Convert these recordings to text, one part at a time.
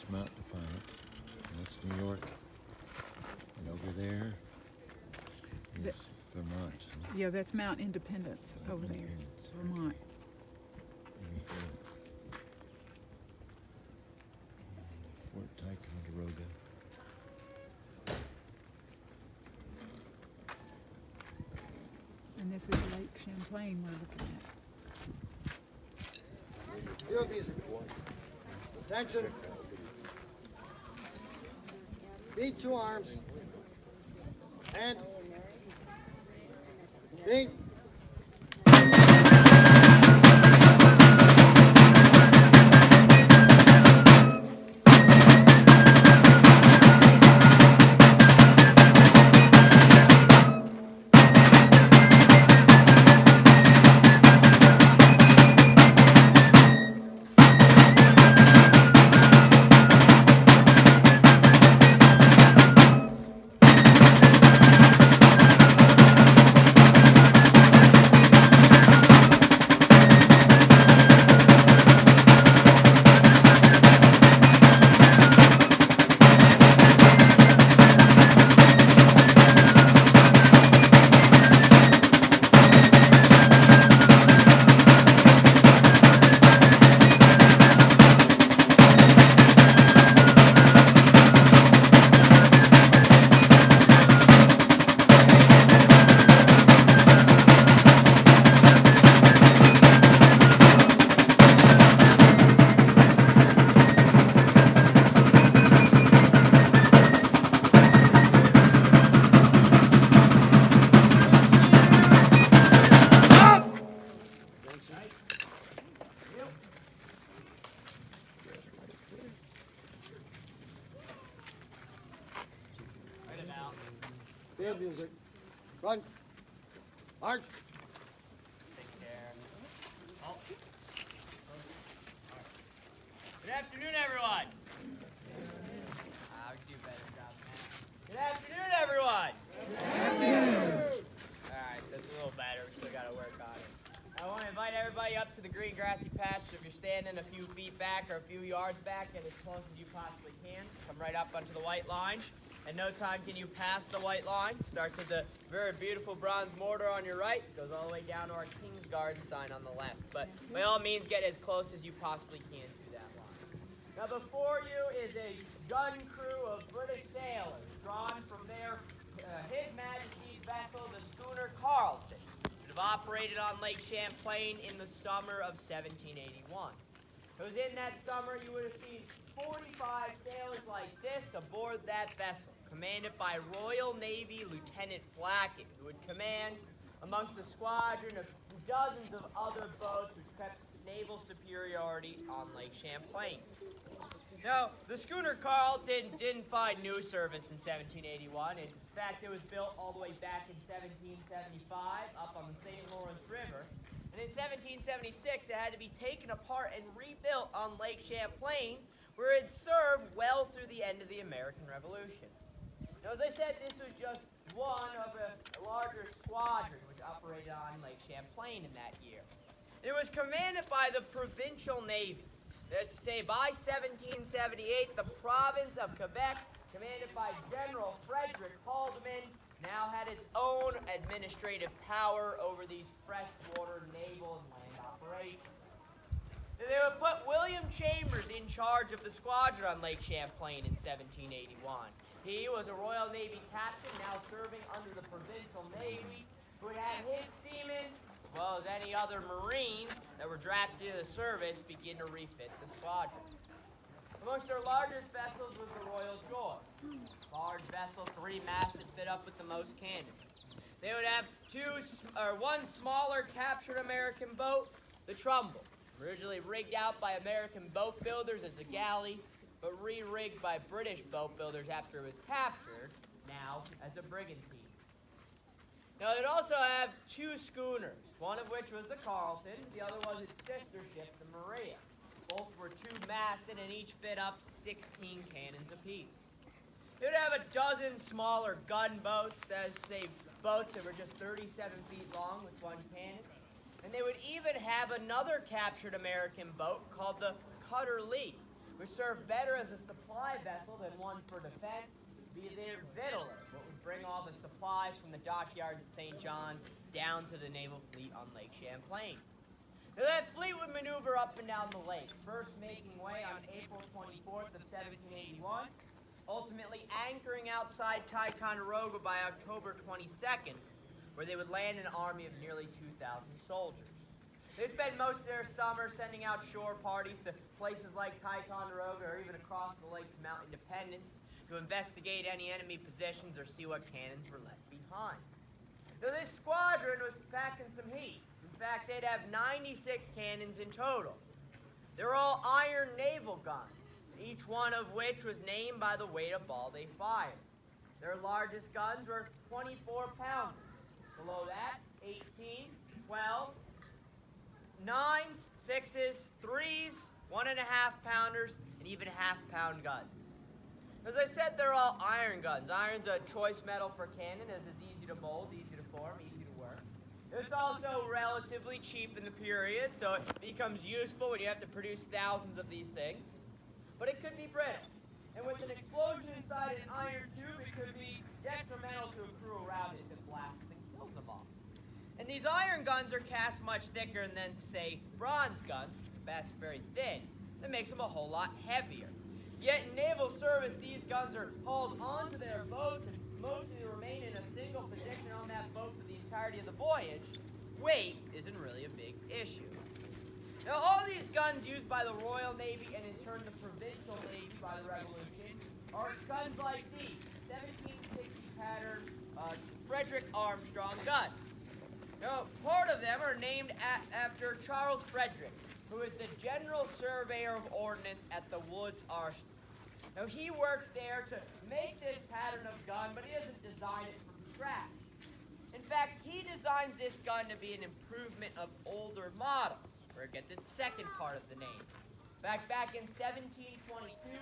That's Mount Defiant. That's New York. And over there is Vermont. Yeah, that's Mount Independence over there, Independence. Vermont. There you go. Fort Ticonderoga. And this is Lake Champlain we're looking at. Field music. Attention. Beat 2 arms. And beat. Field music. Run. March. Take care. Oh. Good afternoon, everyone. I'll do a better job than that. Good afternoon, everyone. All right, that's a little better. We still got to work on it. I want to invite everybody up to the green grassy patch. If you're standing a few feet back or a few yards back, get as close as you possibly can. Come right up onto the white line. In no time can you pass the white line. Starts at the very beautiful bronze mortar on your right. Goes all the way down to our King's Garden sign on the left. But by all means, get as close as you possibly can to that line. Now before you is a gun crew of British sailors drawn from their His Majesty's vessel, the schooner Carleton, that have operated on Lake Champlain in the summer of 1781. It was in that summer you would have seen 45 sailors like this aboard that vessel, commanded by Royal Navy Lieutenant Blackett, who would command amongst a squadron of dozens of other boats which kept naval superiority on Lake Champlain. Now, the schooner Carleton didn't find new service in 1781. In fact, it was built all the way back in 1775 up on the St. Lawrence River. And in 1776, it had to be taken apart and rebuilt on Lake Champlain, where it served well through the end of the American Revolution. Now, as I said, this was just one of a larger squadron which operated on Lake Champlain in that year. It was commanded by the Provincial Navy. That is to say, by 1778, the province of Quebec, commanded by General Frederick Haldimand, now had its own administrative power over these freshwater naval and land operations. They would put William Chambers in charge of the squadron on Lake Champlain in 1781. He was a Royal Navy captain, now serving under the Provincial Navy, who would have his seamen, as well as any other Marines that were drafted into the service, begin to refit the squadron. Amongst our largest vessels was the Royal Joy. Large vessel, 3-masted, fit up with the most cannons. They would have one smaller captured American boat, the Trumbull, originally rigged out by American boat builders as a galley, but re-rigged by British boat builders after it was captured, now as a brigantine. Now, they'd also have 2 schooners, one of which was the Carleton, the other was its sister ship, the Maria. Both were 2-masted and each fit up 16 cannons apiece. They would have a dozen smaller gunboats, that is to say, boats that were just 37 feet long with 1 cannon. And they would even have another captured American boat called the Cutter Lee, which served better as a supply vessel than one for defense, via their victualler, what would bring all the supplies from the dockyards at St. John's down to the naval fleet on Lake Champlain. Now that fleet would maneuver up and down the lake, first making way on April 24th of 1781, ultimately anchoring outside Ticonderoga by October 22nd, where they would land an army of nearly 2,000 soldiers. They spend most of their summer sending out shore parties to places like Ticonderoga or even across the lake to Mount Independence to investigate any enemy positions or see what cannons were left behind. Now this squadron was packing some heat. In fact, they'd have 96 cannons in total. They're all iron naval guns, each one of which was named by the weight of ball they fired. Their largest guns were 24-pounders. Below that, 18, 12, 9s, 6s, 3s, 1.5-pounders, and even half-pound guns. As I said, they're all iron guns. Iron's a choice metal for cannon, as it's easy to mold, easy to form, easy to work. It's also relatively cheap in the period, so it becomes useful when you have to produce thousands of these things. But it could be brittle. And with an explosion inside an iron tube, it could be detrimental to a crew around it if it blasts and kills them all. And these iron guns are cast much thicker than, say, bronze guns, cast very thin. That makes them a whole lot heavier. Yet in naval service, these guns are hauled onto their boats and mostly remain in a single position on that boat for the entirety of the voyage. Weight isn't really a big issue. Now, all these guns used by the Royal Navy and in turn the Provincial Navy by the Revolution are guns like these, 1760 pattern Frederick Armstrong guns. Now, part of them are named after Charles Frederick, who is the General Surveyor of Ordnance at the Woods Arsenal. Now, he works there to make this pattern of gun, but he doesn't design it from scratch. In fact, he designs this gun to be an improvement of older models, where it gets its second part of the name. Back in 1722,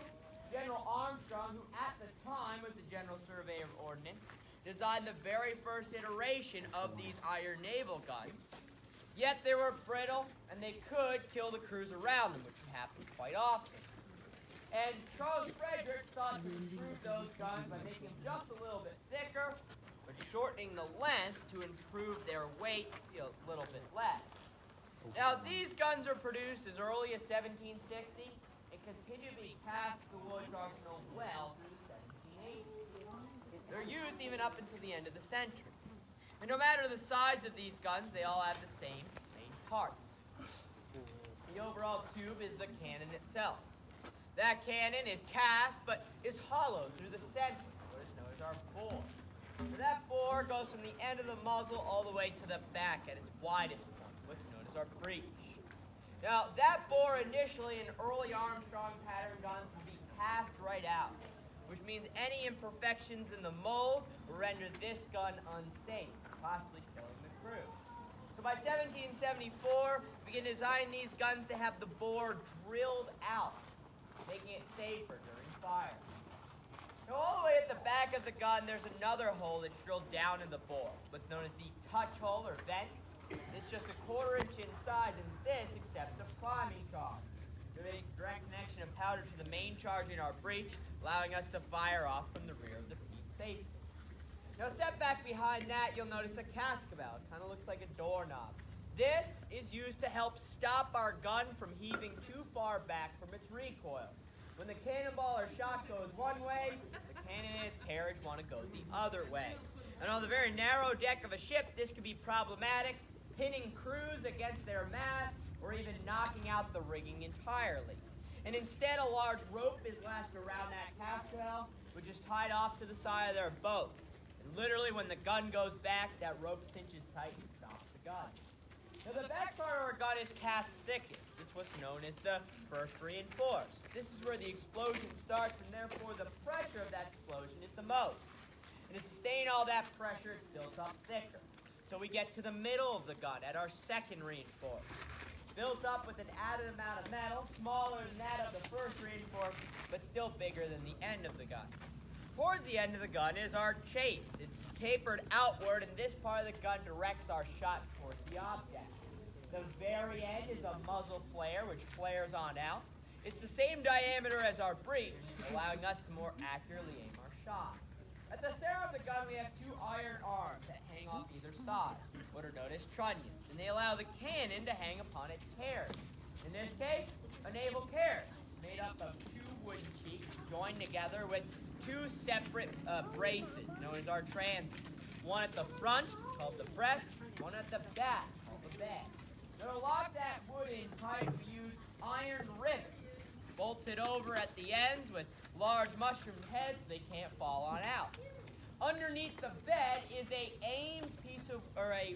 General Armstrong, who at the time was the General Surveyor of Ordnance, designed the very first iteration of these iron naval guns. Yet they were brittle, and they could kill the crews around them, which would happen quite often. And Charles Frederick sought to improve those guns by making them just a little bit thicker, but shortening the length to improve their weight a little bit less. Now, these guns are produced as early as 1760 and continue to be cast at the Woods Arsenal well through the 1780s. They're used even up until the end of the century. And no matter the size of these guns, they all have the same main parts. The overall tube is the cannon itself. That cannon is cast, but is hollow through the center, what is known as our bore. And that bore goes from the end of the muzzle all the way to the back at its widest point, what's known as our breech. Now, that bore initially in early Armstrong pattern guns would be cast right out, which means any imperfections in the mold will render this gun unsafe, possibly killing the crew. So by 1774, we can design these guns to have the bore drilled out, making it safer during fire. Now, all the way at the back of the gun, there's another hole that's drilled down in the bore, what's known as the touch hole or vent. It's just a 1/4 inch in size, and this accepts a priming charge. It makes direct connection of powder to the main charge in our breech, allowing us to fire off from the rear of the piece safely. Now, step back behind that, you'll notice a cascabel. It kind of looks like a doorknob. This is used to help stop our gun from heaving too far back from its recoil. When the cannonball or shot goes one way, the cannon and its carriage want to go the other way. And on the very narrow deck of a ship, this could be problematic, pinning crews against their mast, or even knocking out the rigging entirely. And instead, a large rope is lashed around that cascabel, which is tied off to the side of their boat. And literally, when the gun goes back, that rope cinches tight and stops the gun. Now, the back part of our gun is cast thickest. It's what's known as the first reinforced. This is where the explosion starts, and therefore the pressure of that explosion is the most. And to sustain all that pressure, it's built up thicker. So we get to the middle of the gun at our second reinforced. Built up with an added amount of metal, smaller than that of the first reinforced, but still bigger than the end of the gun. Towards the end of the gun is our chase. It's tapered outward, and this part of the gun directs our shot towards the object. The very end is a muzzle flare, which flares on out. It's the same diameter as our breech, allowing us to more accurately aim our shot. At the center of the gun, we have two iron arms that hang off either side, what are known as trunnions, and they allow the cannon to hang upon its carriage. In this case, a naval carriage, made up of two wooden cheeks joined together with two separate braces, known as our transits. One at the front, called the breast, one at the back, called the bed. Now to lock that wood in tight, we use iron rivets, bolted over at the ends with large mushroom heads so they can't fall on out. Underneath the bed is a aimed piece of, or a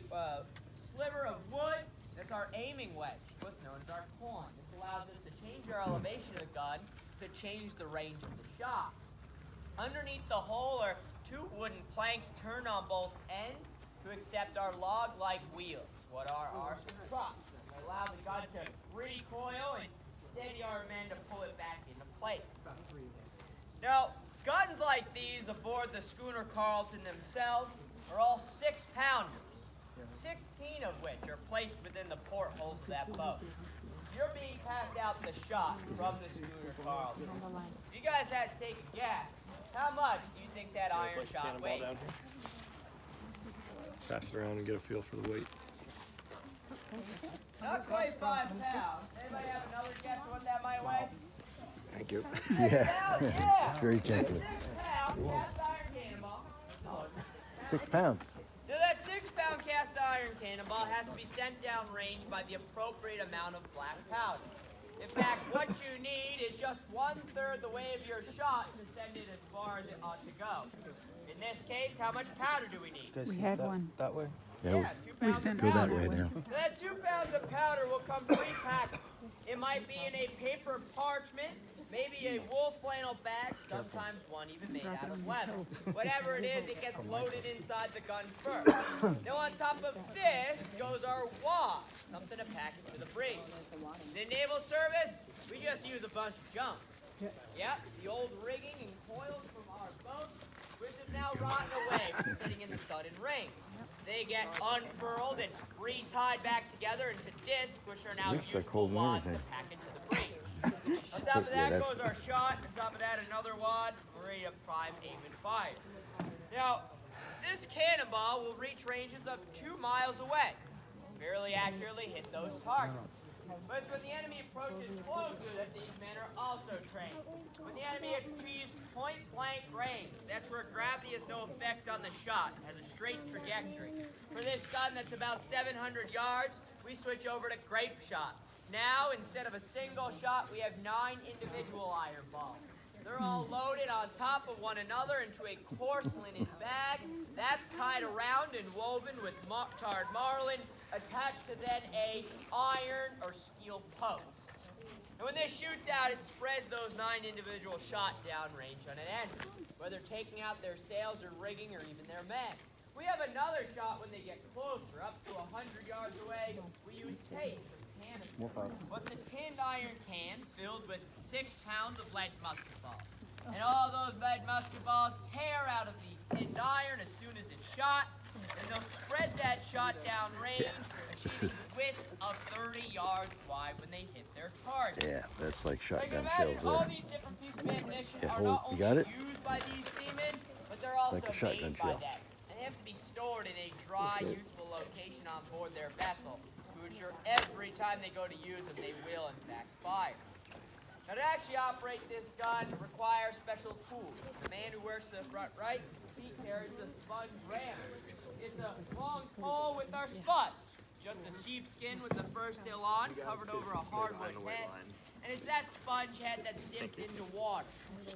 sliver of wood. That's our aiming wedge, what's known as our coin. This allows us to change our elevation of the gun to change the range of the shot. Underneath the hole are two wooden planks turned on both ends to accept our log-like wheels, what are our struts. They allow the gun to recoil and steady our men to pull it back into place. Now, guns like these aboard the schooner Carleton themselves are all 6-pounders, 16 of which are placed within the portholes of that boat. You're being passed out the shot from the schooner Carleton. If you guys had to take a guess, how much do you think that iron shot weighs? Pass it around and get a feel for the weight. Not quite 5 pounds. Anybody have another guess what that might weigh? Thank you. 6 pounds, yeah. It's very gentle. 6 pound cast iron cannonball. 6 pounds. Now that 6-pound cast iron cannonball has to be sent down range by the appropriate amount of black powder. In fact, what you need is just 1/3 the weight of your shot to send it as far as it ought to go. In this case, how much powder do we need? We had one. That way? Yeah, 2 We pounds sent of go that powder. way now. That 2 pounds of powder will come pre-packed. It might be in a paper parchment, maybe a wool flannel bag, sometimes one even made out of leather. Whatever it is, it gets loaded inside the gun first. Now on top of this goes our wad, something to pack into the breech. In naval service, we just use a bunch of junk. Yep, the old rigging and coils from our boats, which is now rotten away from sitting in the sudden rain. They get unfurled and retied back together into discs, which are now Looks like useful holding wads to everything. pack into the breech. On top of that Yeah, goes our shot. On top of that, another wad. We're ready to prime, aim, and fire. Now, this cannonball will reach ranges of 2 miles away. Fairly accurately hit those targets. But it's when the enemy approaches closer that these men are also trained. When the enemy achieves point-blank range, that's where gravity has no effect on the shot. It has a straight trajectory. For this gun that's about 700 yards, we switch over to grape shot. Now, instead of a single shot, we have 9 individual iron balls. They're all loaded on top of one another into a coarse linen bag. That's tied around and woven with tarred marlin, attached to then a iron or steel post. And when this shoots out, it spreads those 9 individual shot downrange on an end, whether taking out their sails or rigging or even their men. We have another shot when they get closer, up to 100 yards away. We use tape or canister. What's a tinned iron can filled with 6 pounds of lead musket balls. And all those lead musket balls tear out of the tinned iron as soon as it's shot, and they'll spread that shot down range, achieving widths of 30 yards wide when they hit their target. Yeah, that's like So you can shotgun imagine shells all there. these different pieces of ammunition Yeah, are hold- not you only got it? used by these seamen, but they're also Like a shotgun made by shell. them. And they have to be stored in a dry, Okay. useful location on board their vessel to ensure every time they go to use them, they will in fact fire. Now to actually operate this gun requires special tools. The man who works to the front right, he carries the sponge rammer. It's a long pole with our sponge. Just a sheepskin with the fur still on, covered over a hardwood head. And it's that sponge head that's dipped into water.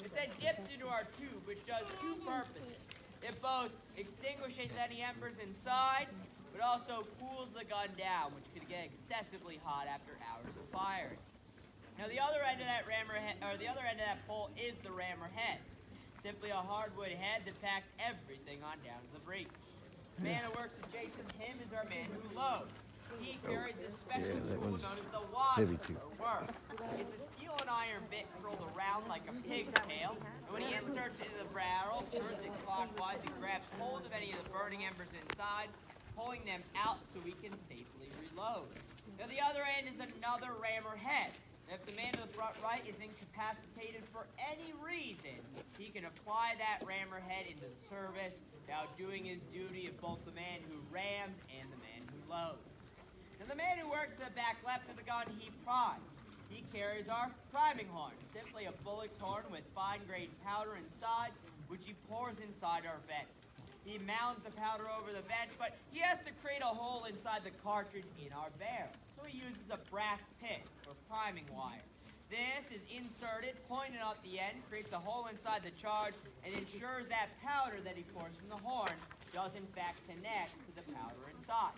It's then dipped into our tube, which does 2 purposes. It both extinguishes any embers inside, but also cools the gun down, which could get excessively hot after hours of firing. Now the other end of that pole is the rammer head. Simply a hardwood head that packs everything on down to the breech. The man who works adjacent to him is our man who loads. He carries this special yeah, that tool one's known as the wad heavy too. or worm. It's a steel and iron bit curled around like a pig's tail, and when he inserts it into the barrel, turns it clockwise, and grabs hold of any of the burning embers inside, pulling them out so we can safely reload. Now the other end is another rammer head. If the man to the front right is incapacitated for any reason, he can apply that rammer head into the service without doing his duty of both the man who rams and the man who loads. Now the man who works in the back left of the gun, he primes. He carries our priming horn, simply a bullock's horn with fine-grained powder inside, which he pours inside our vent. He mounds the powder over the vent, but he has to create a hole inside the cartridge in our barrel. So he uses a brass pick or priming wire. This is inserted, pointed at the end, creates a hole inside the charge, and ensures that powder that he pours from the horn does in fact connect to the powder inside.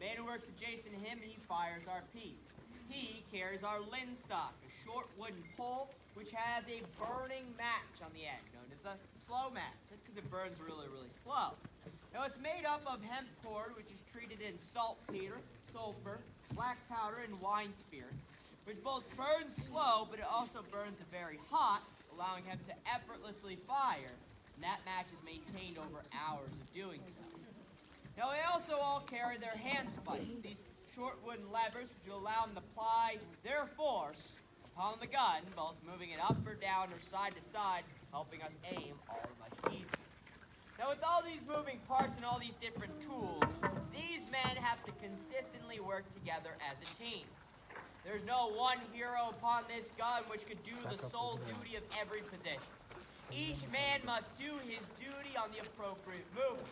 The man who works adjacent to him, he fires our piece. He carries our linstock, a short wooden pole which has a burning match on the end, known as a slow match, just because it burns really, really slow. Now it's made up of hemp cord, which is treated in saltpeter, sulfur, black powder, and wine spirits, which both burns slow, but it also burns very hot, allowing him to effortlessly fire, and that match is maintained over hours of doing so. Now they also all carry their hand spikes, these short wooden levers which will allow them to apply their force upon the gun, both moving it up or down or side to side, helping us aim all much easier. Now with all these moving parts and all these different tools, these men have to consistently work together as a team. There's no one hero upon this gun which could do the sole duty of every position. Each man must do his duty on the appropriate movement.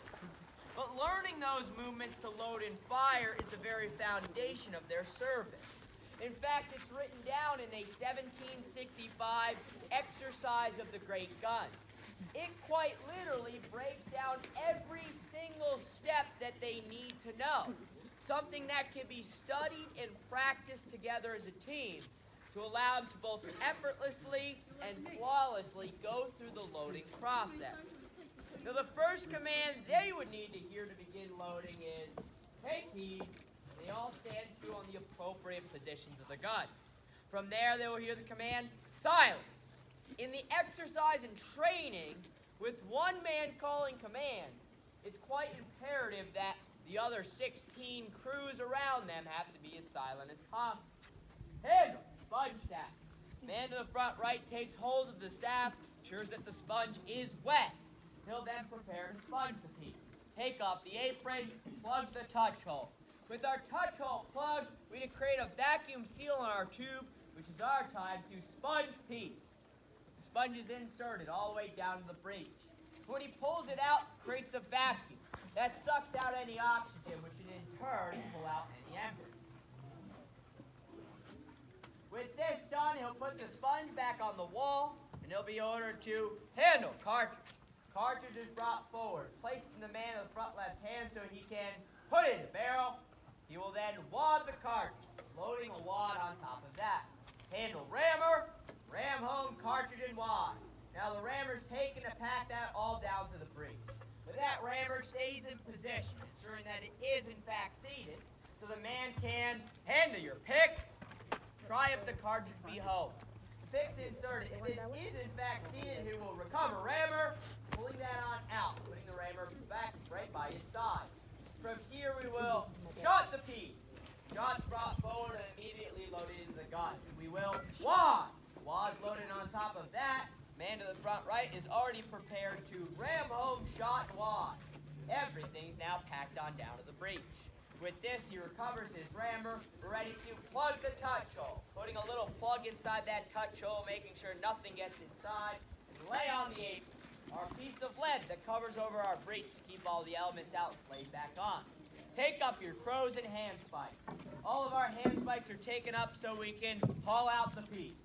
But learning those movements to load and fire is the very foundation of their service. In fact, it's written down in a 1765 exercise of the great guns. It quite literally breaks down every single step that they need to know. Something that can be studied and practiced together as a team to allow them to both effortlessly and flawlessly go through the loading process. Now the first command they would need to hear to begin loading is, take heed. They all stand to on the appropriate positions of the gun. From there, they will hear the command, silence. In the exercise and training, with one man calling command, it's quite imperative that the other 16 crews around them have to be as silent as possible. Handle, sponge staff. Man to the front right takes hold of the staff, ensures that the sponge is wet. He'll then prepare to sponge the piece. Take off the apron, plug the touch hole. With our touch hole plugged, we can create a vacuum seal on our tube, which is our time to sponge piece. The sponge is inserted all the way down to the breech. When he pulls it out, it creates a vacuum that sucks out any oxygen, which should in turn pull out any embers. With this done, he'll put the sponge back on the wall, and he'll be ordered to handle cartridge. Cartridge is brought forward, placed in the man of the front left hand so he can put it in the barrel. He will then wad the cartridge, loading a wad on top of that. Handle rammer, ram home cartridge and wad. Now the rammer's taken to pack that all down to the breech. But that rammer stays in position, ensuring that it is in fact seated, so the man can handle your pick, try if the cartridge be home. The pick's inserted. If it is in fact seated, he will recover rammer, pulling that on out, putting the rammer back right by his side. From here we will shot the piece. Shot's brought forward and immediately loaded into the gun. We will wad. Wad's loaded on top of that. Man to the front right is already prepared to ram home shot wad. Everything's now packed on down to the breech. With this, he recovers his rammer. We're ready to plug the touch hole. Putting a little plug inside that touch hole, making sure nothing gets inside. And lay on the apron. Our piece of lead that covers over our breech to keep all the elements out and laid back on. Take up your crows and hand spikes. All of our hand spikes are taken up so we can haul out the piece.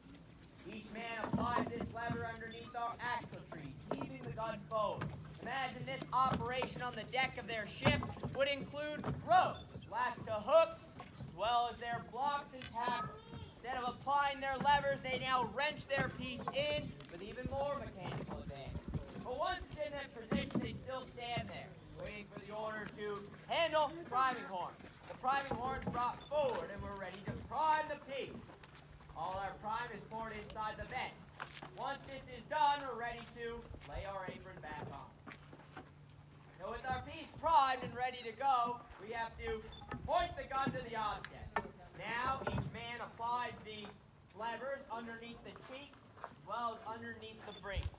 Each man applies this lever underneath our axle trees, heaving the gun forward. Imagine this operation on the deck of their ship would include ropes lashed to hooks, as well as their blocks and tackles. Instead of applying their levers, they now wrench their piece in with even more mechanical advantage. But once it's in that position, they still stand there, waiting for the order to handle the priming horn. The priming horn's brought forward, and we're ready to prime the piece. All our prime is poured inside the vent. Once this is done, we're ready to lay our apron back on. Now with our piece primed and ready to go, we have to point the gun to the object. Now each man applies the levers underneath the cheeks, as well as underneath the breech.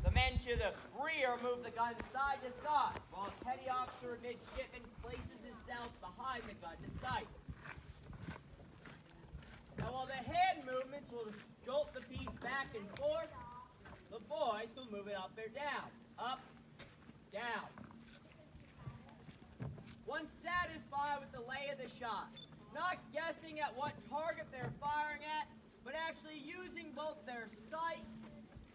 The men to the rear move the gun side to side, while a petty officer midshipman places himself behind the gun to sight. Now, while the hand movements will jolt the piece back and forth, the voice will move it up or down, up, down. Once satisfied with the lay of the shot, not guessing at what target they're firing at, but actually using both their sight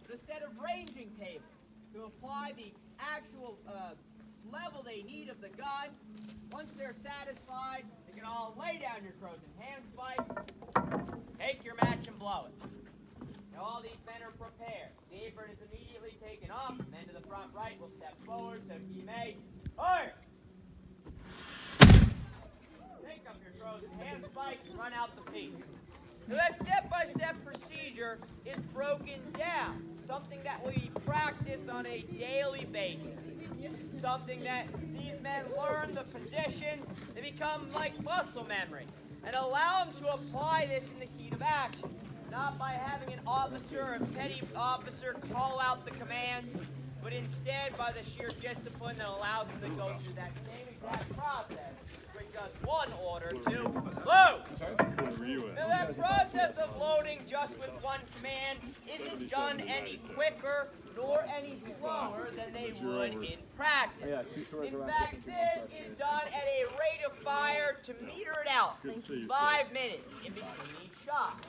and a set of ranging tables to apply the actual level they need of the gun. Once they're satisfied, they can all lay down your crows and handspikes, take your match and blow it. Now all these men are prepared. The apron is immediately taken off, men to the front right will step forward, so ye may fire! Take up your crows and handspikes and run out the piece. Now that step-by-step procedure is broken down, something that we practice on a daily basis. Something that these men learn the positions, they become like muscle memory, and allow them to apply this in the heat of action, not by having an officer or a petty officer call out the commands, but instead by the sheer discipline that allows them to go through that same exact process with just one order to load. Now that process of loading just with one command isn't done any quicker nor any slower than they would in practice. In fact, this is done at a rate of fire to meter it out, 5 minutes in between each shot.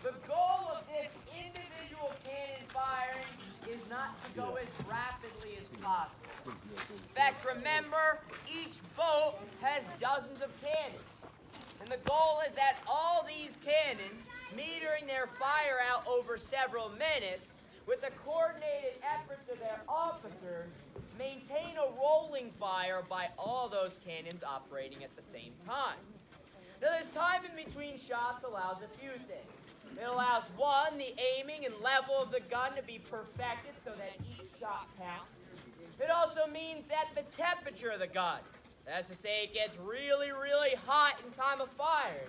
The goal of this individual cannon firing is not to go as rapidly as possible. In fact, remember, each boat has dozens of cannons. And the goal is that all these cannons, metering their fire out over several minutes, with the coordinated efforts of their officers, maintain a rolling fire by all those cannons operating at the same time. Now, this time in between shots allows a few things. It allows, one, the aiming and level of the gun to be perfected so that each shot counts. It also means that the temperature of the gun, that is to say, it gets really, really hot in time of firing.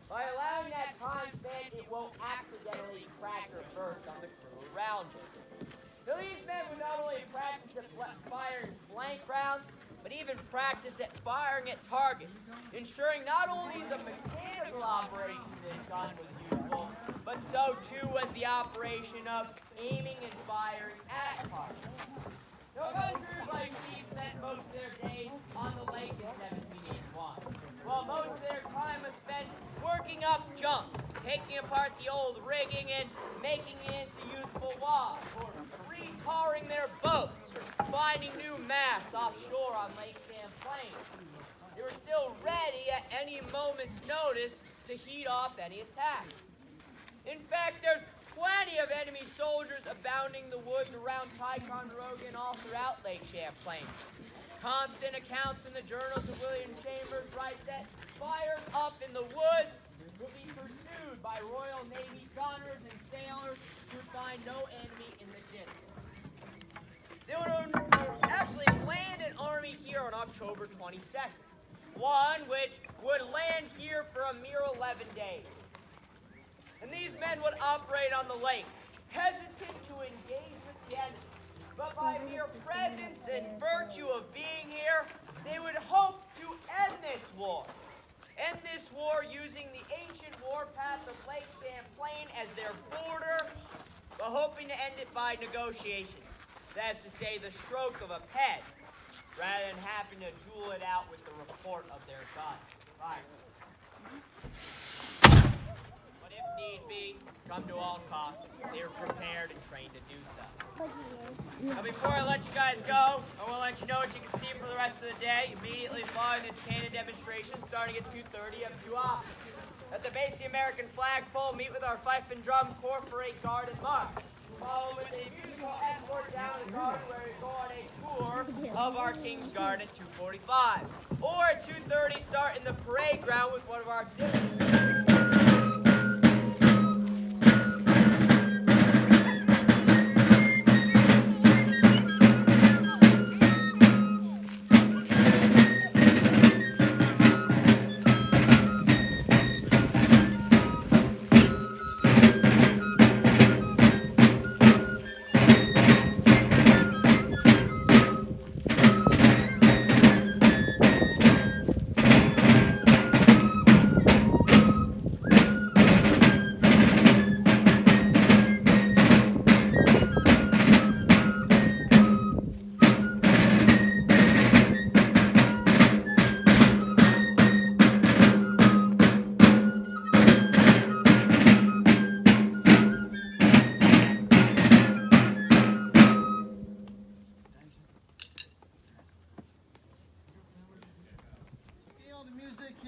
By allowing that time spent, it won't accidentally crack or burst on the crew around it. So these men would not only practice at firing blank rounds, but even practice at firing at targets, ensuring not only the mechanical operation of this gun was useful, but so too was the operation of aiming and firing at targets. Now, gun crews like these spent most of their days on the lake in 1781, while most of their time was spent working up junk, taking apart the old rigging and making it into useful wads, or retarring their boats, or finding new masts offshore on Lake Champlain. They were still ready at any moment's notice to heat off any attack. In fact, there's plenty of enemy soldiers abounding the woods around Ticonderoga and all throughout Lake Champlain. Constant accounts in the journals of William Chambers write that fires up in the woods will be pursued by Royal Navy gunners and sailors who find no enemy in the distance. They would actually land an army here on October 22nd, one which would land here for a mere 11 days. And these men would operate on the lake, hesitant to engage with the enemy. But by mere presence and virtue of being here, they would hope to end this war. End this war using the ancient warpath of Lake Champlain as their border, but hoping to end it by negotiations. That is to say, the stroke of a pen, rather than having to duel it out with the report of their gun. Fire. If need be, come to all costs. They are prepared and trained to do so. Now, before I let you guys go, I want to let you know what you can see for the rest of the day. Immediately following this cannon demonstration, starting at 2:30, have two options. At the base of the American flagpole, meet with our Fife and Drum Corps for a guard and march. Follow with a musical escort down the garden where we go on a tour of our King's Guard at 2:45. Or at 2:30, start in the parade ground with one of our exhibitors.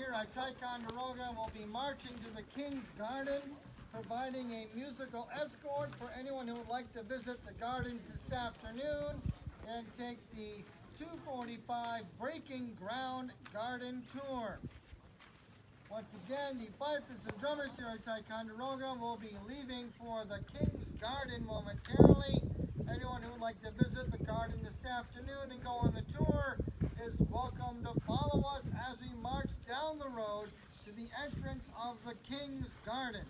here at Ticonderoga will be marching to the King's Garden, providing a musical escort for anyone who would like to visit the gardens this afternoon and take the 245 Breaking Ground Garden Tour. Once again, the Fifes and Drummers here at Ticonderoga will be leaving for the King's Garden momentarily. Anyone who would like to visit the garden this afternoon and go on the tour is welcome to follow us as we march down the road to the entrance of the King's Garden.